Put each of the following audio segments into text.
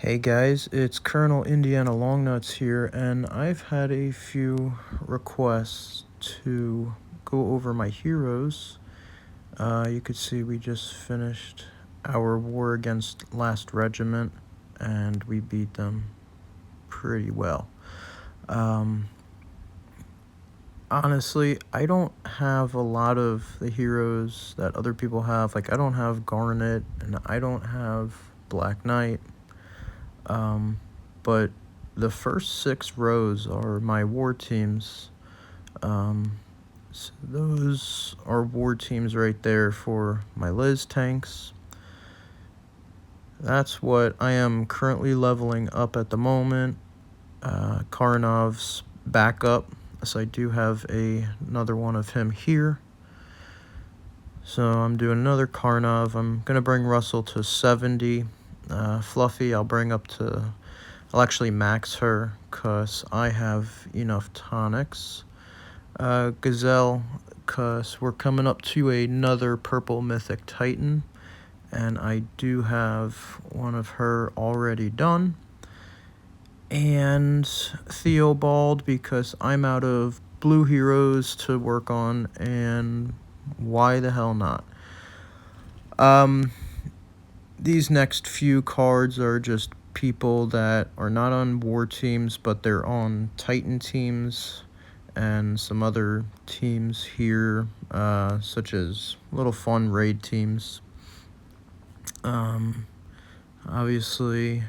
Hey guys, it's Colonel Indiana Longnuts here, and I've had a few requests to go over my heroes. You could see we just finished our war against Last Regiment, and we beat them pretty well. Honestly, I don't have a lot of the heroes that other people have. Like, I don't have Garnet, and I don't have Black Knight. But the first 6 rows are my war teams. So those are war teams right there for my Liz tanks. That's what I am currently leveling up at the moment. Karnov's backup, so I do have another one of him here. So I'm doing another Karnov. I'm going to bring Russell to 70. Fluffy, I'll actually max her because I have enough tonics. Gazelle, because we're coming up to another purple mythic titan, and I do have one of her already done. And Theobald, because I'm out of blue heroes to work on, and why the hell not? These next few cards are just people that are not on war teams, but they're on Titan teams and some other teams here, such as little fun raid teams. Obviously,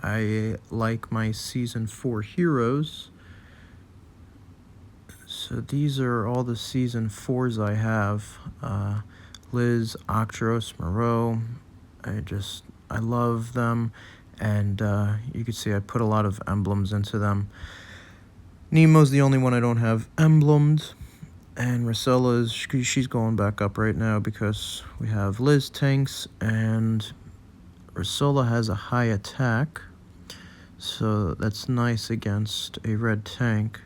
I like my Season 4 heroes. So these are all the Season 4s I have. Liz, Octros, Moreau. I love them, and you can see I put a lot of emblems into them. Nemo's the only one I don't have emblemed, and Rosella's, she's going back up right now because we have Liz tanks, and Rosella has a high attack, so that's nice against a red tank.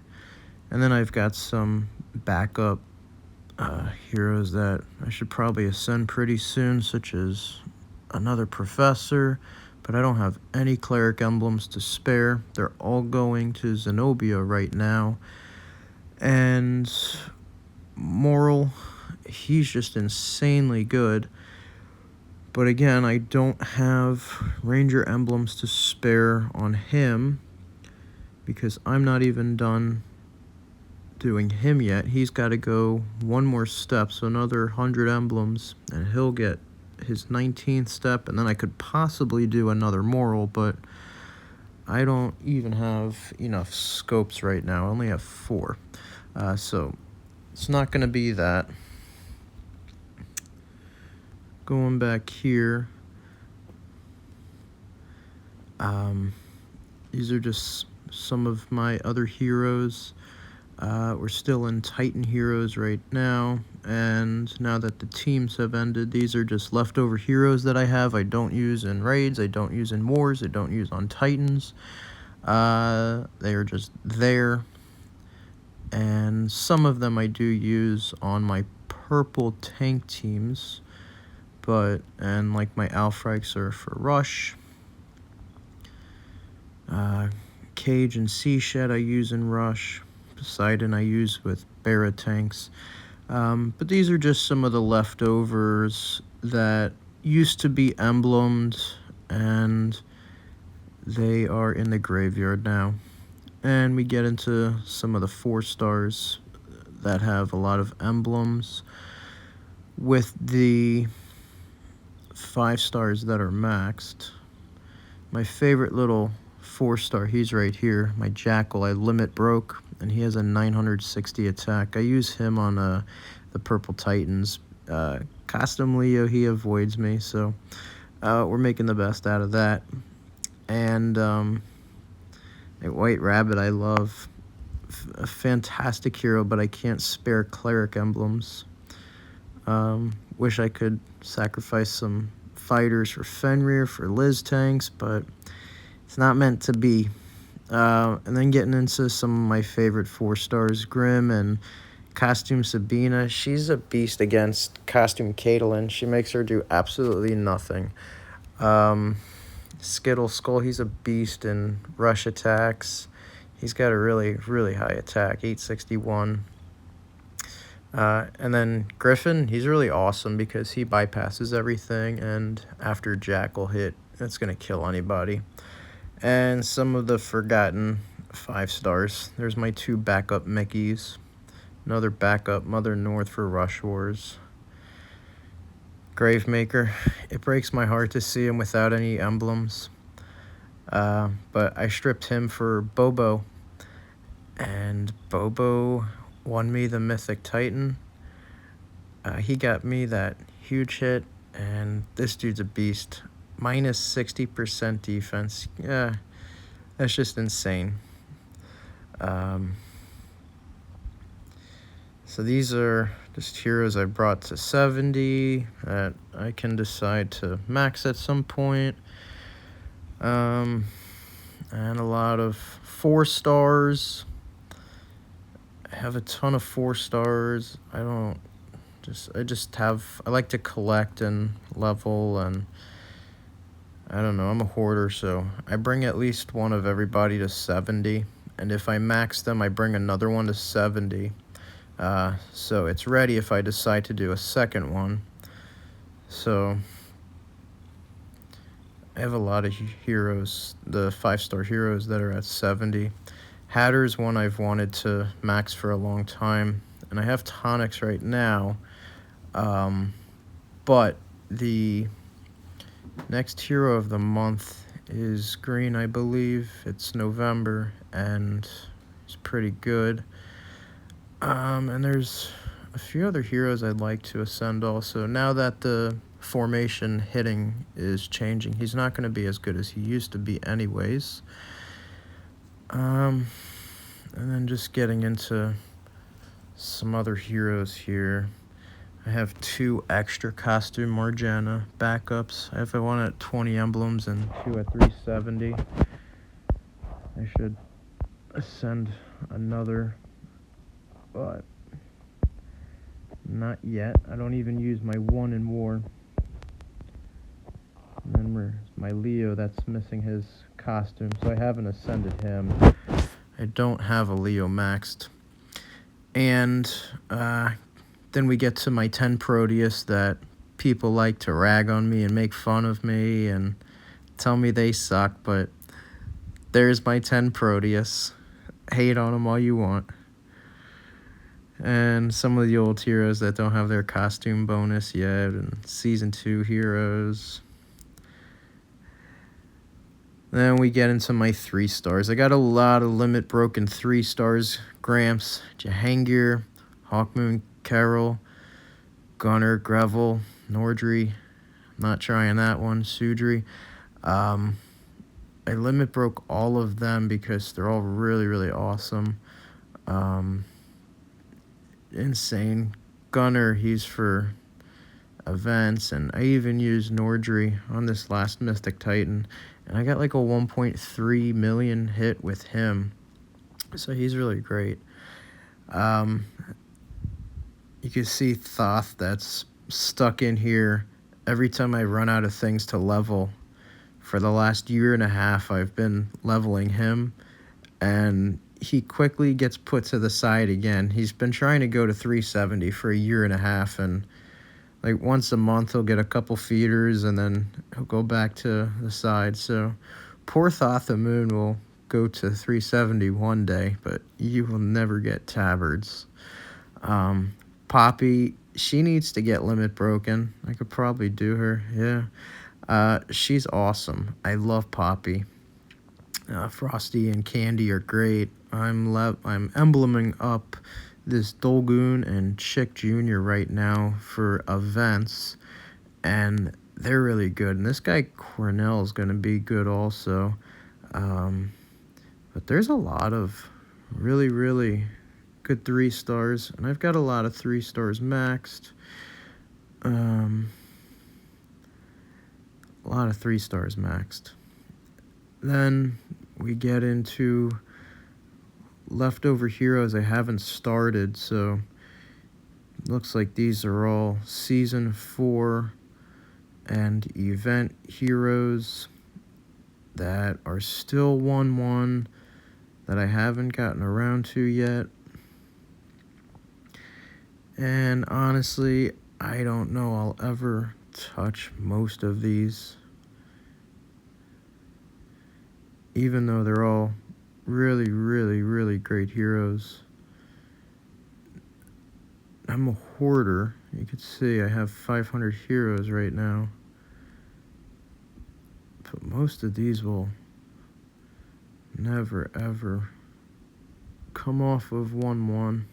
And then I've got some backup heroes that I should probably ascend pretty soon, such as another professor, but I don't have any cleric emblems to spare. They're all going to Zenobia right now. And Moral, he's just insanely good. But again, I don't have ranger emblems to spare on him because I'm not even done doing him yet. He's got to go one more step, so another 100 emblems, and he'll get his 19th step, and then I could possibly do another moral, but I don't even have enough scopes right now. I only have 4, so it's not going to be that. Going back here, these are just some of my other heroes. We're still in Titan heroes right now, and now that the teams have ended, these are just leftover heroes that I have. I don't use in raids, I don't use in wars, I don't use on Titans. They are just there, and some of them I do use on my purple tank teams, and like my Alfreiks are for rush. Cage and Sea Shed I use in rush. Poseidon I use with Barra tanks. But these are just some of the leftovers that used to be emblemed, and they are in the graveyard now. And we get into some of the 4 stars that have a lot of emblems, with the 5 stars that are maxed. My favorite little 4-star, he's right here, my Jackal. I limit broke, and he has a 960 attack. I use him on the Purple Titans. Custom Leo, he avoids me, so we're making the best out of that. And a White Rabbit I love. A fantastic hero, but I can't spare cleric emblems. Wish I could sacrifice some fighters for Fenrir, for Liz tanks, but it's not meant to be. And then getting into some of my favorite 4 stars, Grim and Costume Sabina. She's a beast against Costume Caitlin. She makes her do absolutely nothing. Skittle Skull, he's a beast in rush attacks. He's got a really, really high attack, 861. And then Griffin, he's really awesome because he bypasses everything, and after Jackal hit, it's going to kill anybody. And some of the forgotten 5 stars. There's my 2 backup Mickeys. Another backup Mother North for Rush Wars. Gravemaker, it breaks my heart to see him without any emblems. But I stripped him for Bobo, and Bobo won me the Mythic Titan. He got me that huge hit, and this dude's a beast. Minus 60% defense. Yeah, that's just insane. So these are just heroes I brought to 70 that I can decide to max at some point. And a lot of 4 stars. I have a ton of 4 stars. I like to collect and level, and I don't know, I'm a hoarder, so I bring at least one of everybody to 70, and if I max them, I bring another one to 70. So it's ready if I decide to do a second one. So I have a lot of heroes, the 5-star heroes that are at 70. Hatter's one I've wanted to max for a long time, and I have tonics right now, but the next hero of the month is green, I believe. It's November, and it's pretty good. And there's a few other heroes I'd like to ascend also. Now that the formation hitting is changing, he's not going to be as good as he used to be anyways. And then just getting into some other heroes here. I have 2 extra costume Morgana backups. I have one at 20 emblems and 2 at 370. I should ascend another, but not yet. I don't even use my 1 in war. And then my Leo that's missing his costume, so I haven't ascended him. I don't have a Leo maxed. And then we get to my 10 Proteus that people like to rag on me and make fun of me and tell me they suck, but there's my 10 Proteus. Hate on them all you want. And some of the old heroes that don't have their costume bonus yet, and Season 2 heroes. Then we get into my 3 stars. I got a lot of limit broken 3 stars. Gramps, Jahangir, Hawkmoon, Carol, Gunner, Gravel, Nordry. Not trying that one. Sudri. I limit broke all of them because they're all really, really awesome. Insane. Gunner, he's for events, and I even used Nordry on this last Mystic Titan, and I got like a 1.3 million hit with him, so he's really great. You can see Thoth that's stuck in here. Every time I run out of things to level, for the last year and a half I've been leveling him, and he quickly gets put to the side again. He's been trying to go to 370 for a year and a half, and like once a month he'll get a couple feeders and then he'll go back to the side. So poor Thothamoon will go to 370 one day, but you will never get tabards. Poppy, she needs to get limit broken. I could probably do her, yeah. She's awesome. I love Poppy. Frosty and Candy are great. I'm embleming up this Dolgoon and Chick Jr. right now for events, and they're really good. And this guy Cornell is going to be good also. But there's a lot of really, really good 3 stars, and I've got a lot of 3 stars maxed. A lot of 3 stars maxed. Then we get into leftover heroes I haven't started, so looks like these are all Season 4 and event heroes. that are still 1/1 that I haven't gotten around to yet. And honestly, I don't know I'll ever touch most of these, even though they're all really, really, really great heroes. I'm a hoarder. You can see I have 500 heroes right now. But most of these will never, ever come off of 1/1.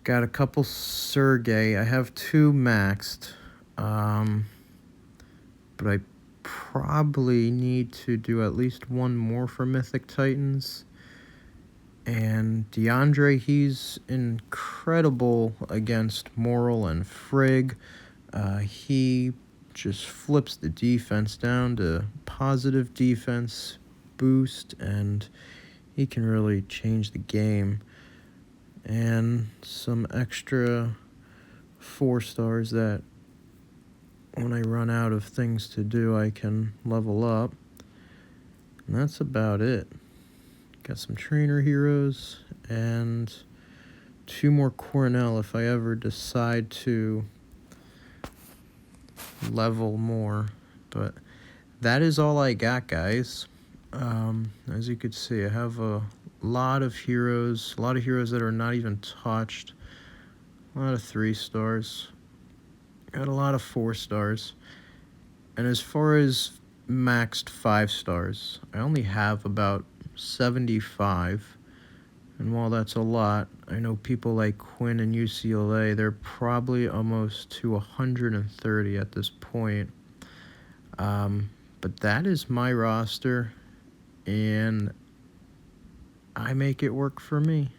Got a couple Sergei. I have 2 maxed. But I probably need to do at least 1 more for Mythic Titans. And DeAndre, he's incredible against Moral and Frigg. He just flips the defense down to positive defense boost, and he can really change the game. And some extra 4 stars that when I run out of things to do, I can level up. And that's about it. Got some trainer heroes and 2 more Cornell if I ever decide to level more. But that is all I got, guys. As you could see, I have a lot of heroes that are not even touched. A lot of 3 stars. Got a lot of 4 stars. And as far as maxed 5 stars, I only have about 75. And while that's a lot, I know people like Quinn and UCLA, they're probably almost to 130 at this point. But that is my roster, and I make it work for me.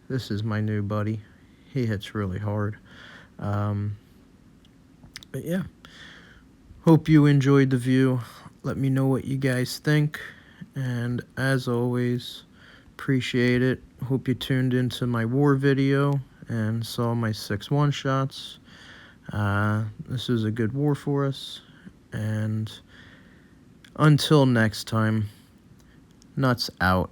This is my new buddy. He hits really hard. But yeah, hope you enjoyed the view. Let me know what you guys think, and as always, appreciate it. Hope you tuned into my war video and saw my 6 one-shots. This is a good war for us, and until next time, nuts out.